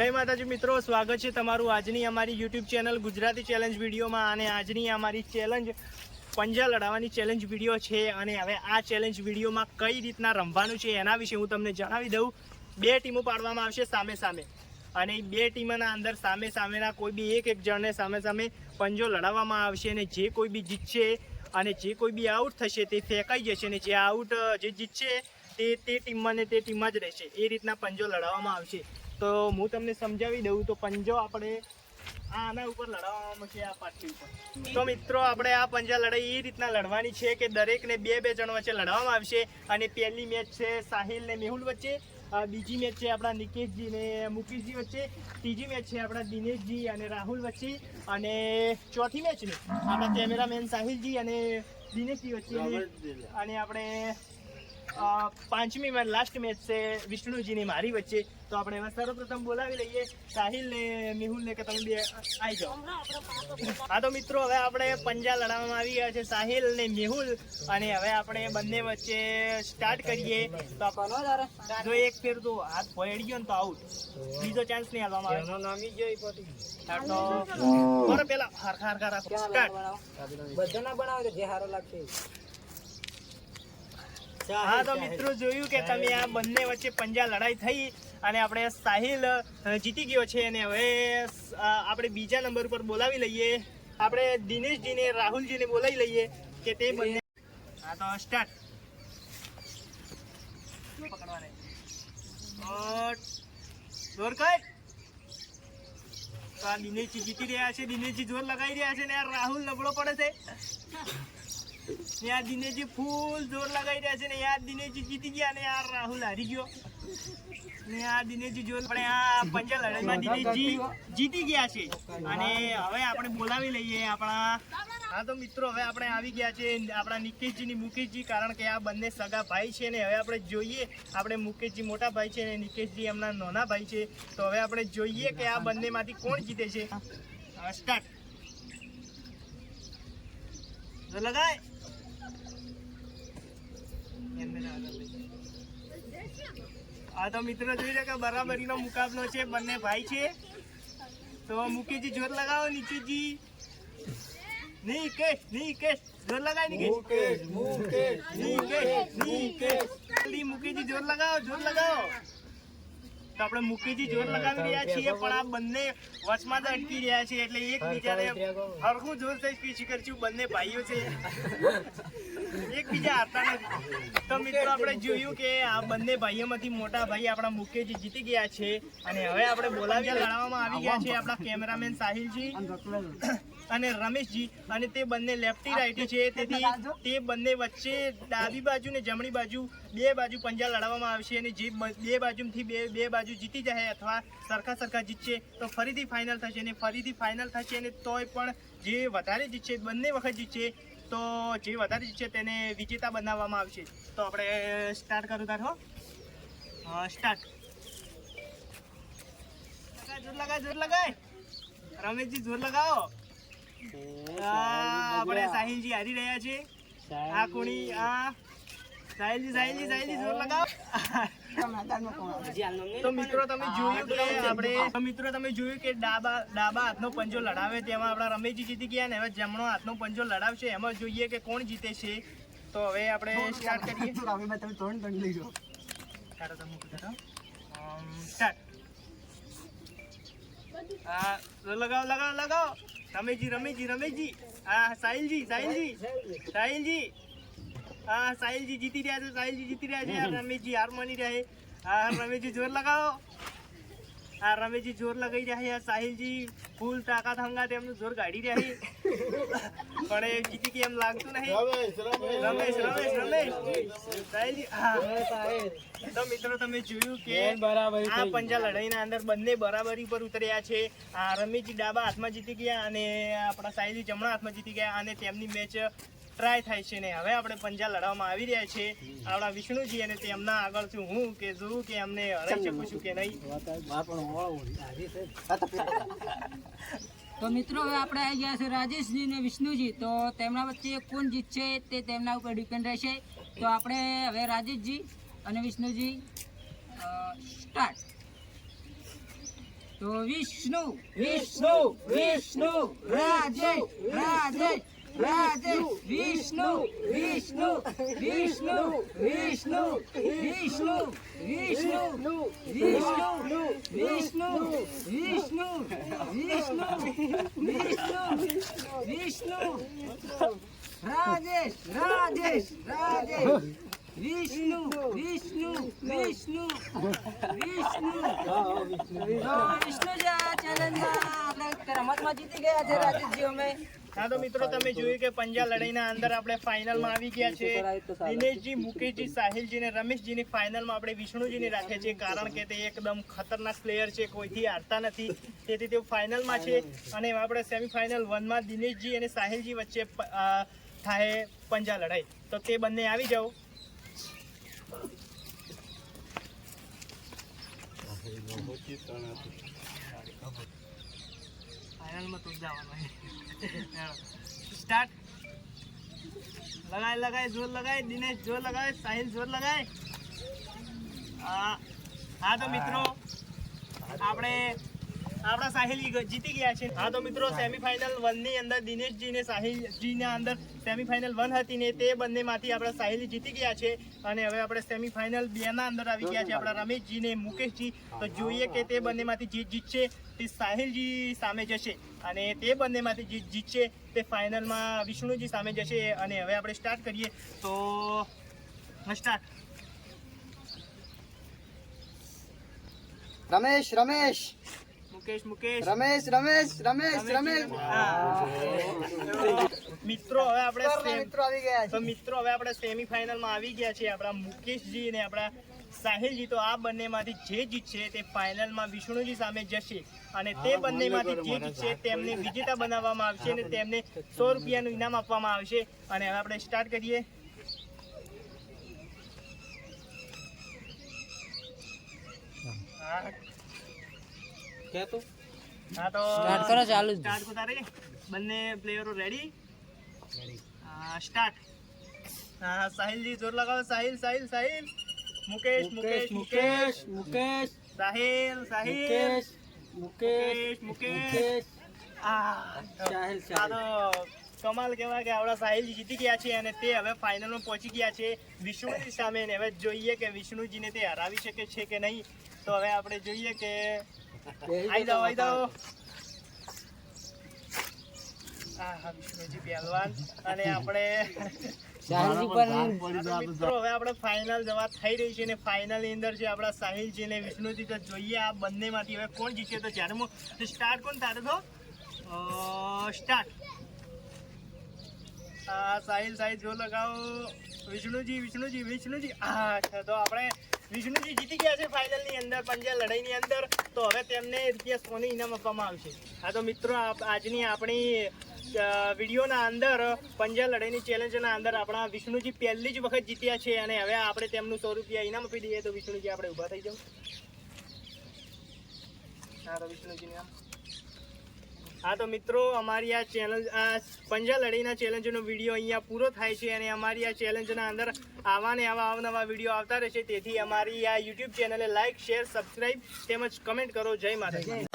જય માતાજી મિત્રો, સ્વાગત છે તમારું આજની અમારી યુટ્યુબ ચેનલ ગુજરાતી ચેલેન્જ વિડીયોમાં। અને આજની અમારી ચેલેન્જ પંજા લડાવવાની ચેલેન્જ વિડીયો છે। અને હવે આ ચેલેન્જ વિડીયોમાં કઈ રીતના રમવાનું છે એના વિશે હું તમને જણાવી દઉં। બે ટીમો પાડવામાં આવશે સામે સામે, અને બે ટીમોના અંદર સામે સામેના કોઈ બી એક જણને સામે સામે પંજો લડાવવામાં આવશે। અને જે કોઈ બી જીતશે અને જે કોઈ બી આઉટ થશે તે ફેંકાઈ જશે, અને જે જીતશે તે ટીમમાં ને તે ટીમમાં જ રહેશે। એ રીતના પંજો લડાવવામાં આવશે। તો હું તમને સમજાવી દઉં તો પંજો આપણે આના ઉપર લડાવવામાં છે, આ પાટી ઉપર। તો મિત્રો આપણે આ પંજા લડાઈ એ રીતના લડવાની છે કે દરેકને બે જણ વચ્ચે લડવામાં આવશે। અને પહેલી મેચ છે સાહિલ ને મેહુલ વચ્ચે, બીજી મેચ છે આપણા નિકેશજી ને મુકેશજી વચ્ચે, ત્રીજી મેચ છે આપણા દિનેશજી અને રાહુલ વચ્ચે, અને ચોથી મેચ ને આપણા કેમેરામેન સાહિલજી અને દિનેશજી વચ્ચે, અને આપણે પાંચમી લાસ્ટ મેચ છે વિષ્ણુજીની મારી વચ્ચે। તો આપણે એમાં સર્વપ્રથમ બોલાવી લઈએ સાહિલ ને મેહુલ ને કે તમે બે આવી જાઓ। હા તો મિત્રો હવે આપણે પંજા લડાવવામાં આવી ગયા છે સાહિલ ને મેહુલ, અને હવે આપણે બંને વચ્ચે સ્ટાર્ટ કરીએ। તો જો એક ફેર તો હાથ પડી ગયો ને તો આઉટ, બીજો ચાન્સ નહીં આપવામાં આવે। તો પેલા હરખા રાખો, સ્ટાર્ટ। બધા ના બનાવે જે સારો લાગશે। હા તો મિત્રો જોયું કે તમે આ બંને વચ્ચે પંજા લડાઈ થઈ, અને આપણે સાહિલ જીતી ગયો છે। અને હવે આપણે બીજા નંબર પર બોલાવી લઈએ આપણે દિનેશજીને રાહુલજીને બોલાવી લઈએ કે તે બંને। હા તો સ્ટાર્ટ। જોર કર। તો આ દિનેશજી જીતી રહ્યા છે, દિનેશજી જોર લગાવી રહ્યા છે, ને યાર રાહુલ નબળો પડે છે। યાર દિનેશજી ફૂલ જોર લગાવી રહ્યા છે ને યાર દિનેશજી જીતી ગયા ને યાર રાહુલ હારી ગયો ને યાર દિનેશજી જોર આપણે આ પંજા લડાઈમાં દિનેશજી જીતી ગયા છે। અને હવે આપણે બોલાવી લઈએ આપણા, હા તો મિત્રો હવે આપણે આવી ગયા છે આપણા નિકેશજી ની મુકેશજી, કારણ કે આ બંને સગા ભાઈ છે। ને હવે આપણે જોઈએ, આપણે મુકેશજી મોટા ભાઈ છે ને નિકેશજી એમના નાના ભાઈ છે। તો હવે આપણે જોઈએ કે આ બંને માંથી કોણ જીતે છે। સ્ટાર્ટ લગાય। હા તો મિત્રો જોઈ લો કે બરાબરીનો મુકાબલો છે, બંને ભાઈ છે। તો મુકેશજી જોર લગાવો, નીચેજી નિકેશ જોર લગાય, નિકેશજી જોર લગાવો। તો આપણે મુકેશજી જોર લગાવી રહ્યા છીએ, પણ આ બંને વચમાં જ અટકી રહ્યા છે, એટલે એકબીજાને હરખું જોર થઈ શીખર છું, બંને ભાઈઓ છે એકબીજા હારતા નથી। તો મિત્રો આપણે જોયું કે આ બંને ભાઈઓમાંથી મોટા ભાઈ આપણા મુકેશજી જીતી ગયા છે। અને હવે આપણે બોલાવી લડાવવામાં આવી ગયા છે આપણા કેમેરામેન સાહિલજી અને રમેશજી, અને તે બંને લેફ્ટી રાઈટી છે, તેથી તે બંને વચ્ચે ડાબી બાજુ ને જમણી બાજુ બે બાજુ પંજા લડાવવામાં આવશે। અને જે બે બાજુથી બે બાજુ જીતી જાય અથવા સરખા જીતશે તો ફરીથી ફાઇનલ થશે, અને ફરીથી ફાઇનલ થશે, અને તોય પણ જે વધારે જીતશે, બંને વખત જીતશે, તો જે વધારે જીતશે તેને વિજેતા બનાવવામાં આવશે। તો આપણે સ્ટાર્ટ કરું તાર હો, સ્ટાર્ટ। જોર લગાય રમેશજી, જોર લગાવો। આપણે સાહિલજી હારી રહ્યા છે। આ કોણી આ સાહિલજી જોર લગાવો। તો મિત્રો તમે જોયું કે ડાબા હાથનો પંજો લડાવે તેમાં આપણા રમેશજી જીતી ગયા, ને હવે જમણો હાથનો પંજો લડાવશે, એમાં જોઈએ કે કોણ જીતે છે। તો હવે આપણે સ્ટાર્ટ કરીએ। લગાવો રમેશજી। હા સાહિલજી હા સાહિલજી જીતી રહ્યા છે, રમેશજી હાર માની રહ્યા છે। હા રમેશજી જોર લગાવો। હા રમેશજી જોર લગાવી રહ્યા છે, સાહિલજી ફૂલ તાકાત હંગાતે એમનું જોર કાઢી રહ્યા છે, પણ એ જીતી કે એમ લાગતું નહીં। રમેશ સાહિલજી। તો મિત્રો તમે જોયું કે આ પંજા લડાઈના અંદર બંને બરાબરી પર ઉતર્યા છે। આ રમેશજી ડાબા હાથમાં જીતી ગયા, અને આપણા સાહિલજી જમણા હાથમાં જીતી ગયા, અને તેમની મેચ ટ્રાય થાય છે। ને હવે આપણે પંજા લડાવવામાં આવી રહ્યા છે આપણા વિષ્ણુજી, અને તેમના આગળથી હું કે જોઉં કે અમને હરાઈ શકું છું કે નહીં। તો મિત્રો હવે આપણે આવી ગયા છે રાજેશજી ને વિષ્ણુજી, તો તેમના વચ્ચે કોણ જીતશે તે તેમના ઉપર ડિપેન્ડ રહેશે। તો આપણે હવે રાજેશજી અને વિષ્ણુજી સ્ટાર્ટ। તો વિષ્ણુ વિષ્ણુ વિષ્ણુ રાજેશ રાજેશ રાજેશ વિષ્ણુ વિષ્ણુ વિષ્ણુ વિષ્ણુ વિષ્ણુ વિષ્ણુ વિષ્ણુ વિષ્ણુ વિષ્ણુ વિષ્ણુ વિષ્ણુ રાજેશ રાજેશ રાજેશ વિષ્ણુ વિષ્ણુ વિષ્ણુ વિષ્ણુ તો વિષ્ણુજી આ ચેલેન્જમાં આપણે રમતમાં જીતી ગયા છે રાજેશજી અમે. હા તો મિત્રો તમે જોયું કે પંજા લડાઈના અંદર આપણે ફાઇનલમાં આવી ગયા છે. દિનેશજી, મુકેશજી, સાહિલજી અને રમેશજીની ફાઇનલમાં આપણે વિષ્ણુજીને રાખ્યા છે, કારણ કે તે એકદમ ખતરનાક પ્લેયર છે, કોઈથી હારતા નથી, તેથી તેઓ ફાઇનલમાં છે. અને આપણે સેમીફાઇનલ 1માં દિનેશજી અને સાહિલજી વચ્ચે થાય પંજા લડાઈ. તો તે બંને આવી જાઓ. ફાઇનલમાં તો જવાનું સ્ટાર્ટ. લગાય જોર લગાય, દિનેશ જોર લગાય, સાહિલ જોર લગાય. હા તો મિત્રો આપણે આપણા સાહિલ જીતી ગયા છે. હા તો મિત્રો સેમીફાઇનલ 1ની અંદર દિનેશજી ને સાહિલજીના અંદર સેમીફાઇનલ 1 હતી ને તે બંનેમાંથી આપણા સાહિલ જીતી ગયા છે. અને હવે આપણે સેમીફાઇનલ 2ના અંદર આવી ગયા છે આપણા રમેશજી ને મુકેશજી. તો જોઈએ કે તે બંનેમાંથી જે જીતશે તે સાહિલજી સામે જશે, અને તે બંનેમાંથી જે જીતશે તે ફાઇનલમાં વિષ્ણુજી સામે જશે. અને હવે આપણે સ્ટાર્ટ કરીએ. તો સ્ટાર્ટ. રમેશ રમેશ મુકેશ મુકેશ રમેશ રમેશ રમેશ રમેશ મિત્રો હવે આપણે મિત્રો આવી ગયા તો મિત્રો હવે આપણે સેમીફાઇનલમાં આવી ગયા છે. આપણા મુકેશજી અને આપણા સાહિલજી, તો આ બંનેમાંથી જે જીતશે તે ફાઇનલમાં વિષ્ણુજી સામે જશે, અને તે બંનેમાંથી જે જીતશે તેમને વિજેતા બનાવવામાં આવશે અને તેમને 100 રૂપિયાનું ઇનામ આપવામાં આવશે. અને હવે આપણે સ્ટાર્ટ કરીએ. હા તો સ્ટાર્ટ કરો, ચાલુ જ. સ્ટાર્ટ કરો તારે. બંને પ્લેયરો રેડી? સ્ટાર્ટ. હા સાહિલજી જોર લગાવો. સાહિલ સાહિલ સાહિલ. મુકેશ મુકેશ મુકેશ મુકેશ સાહિલ સાહિલ મુકેશ મુકેશ. સાહિલ આ તો કમાલ કહેવાય કે આપણા સાહિલજી જીતી ગયા છે, અને તે હવે ફાઇનલમાં પહોંચી ગયા છે વિષ્ણુજી સામે. ને હવે જોઈએ કે વિષ્ણુજીને તે હરાવી શકે છે કે નહીં. તો હવે આપણે જોઈએ કે આવી જાઓ આવી જાઓ. હા વિષ્ણુજી પહેલવાન. અને આપણે મિત્રો હવે આપણે ફાઇનલ જવા થઈ રહી છે, અને ફાઇનલ ની અંદર છે આપણા સાહિલજી અને વિષ્ણુજી. તો જોઈએ આ બંનેમાંથી હવે કોણ જીતે. તો જ્યારે સ્ટાર્ટ કોણ તારે તો સ્ટાર્ટ. સાહિલ સાહિલ જો લગાવો. વિષ્ણુજી વિષ્ણુજી વિષ્ણુજી. તો આપણે વિષ્ણુજી જીતી ગયા છે ફાઇનલની અંદર પંજા લડાઈની અંદર. તો હવે તેમને ₹100 ઇનામ આપવામાં આવશે. હા તો મિત્રો આજની આપણી વિડીયોના અંદર પંજા લડાઈની ચેલેન્જના અંદર આપણા વિષ્ણુજી પહેલી જ વખત જીત્યા છે, અને હવે આપણે તેમનું 100 રૂપિયા ઇનામ આપી દઈએ. તો વિષ્ણુજી આપણે ઊભા થઈ જાઓ. હા તો વિષ્ણુજી નામ. હા તો મિત્રો અમારી આ પંજા લડાઈના ચેલેન્જનો વિડીયો અહીંયા પૂરો થાય છે, અને અમારી આ ચેલેન્જના અંદર આવા ને આવા અવનવા વિડીયો આવતા રહેશે. તેથી અમારી આ યુટ્યુબ ચેનલે લાઇક, શેર, સબસ્ક્રાઈબ તેમજ કમેન્ટ કરો. જય માતાજી.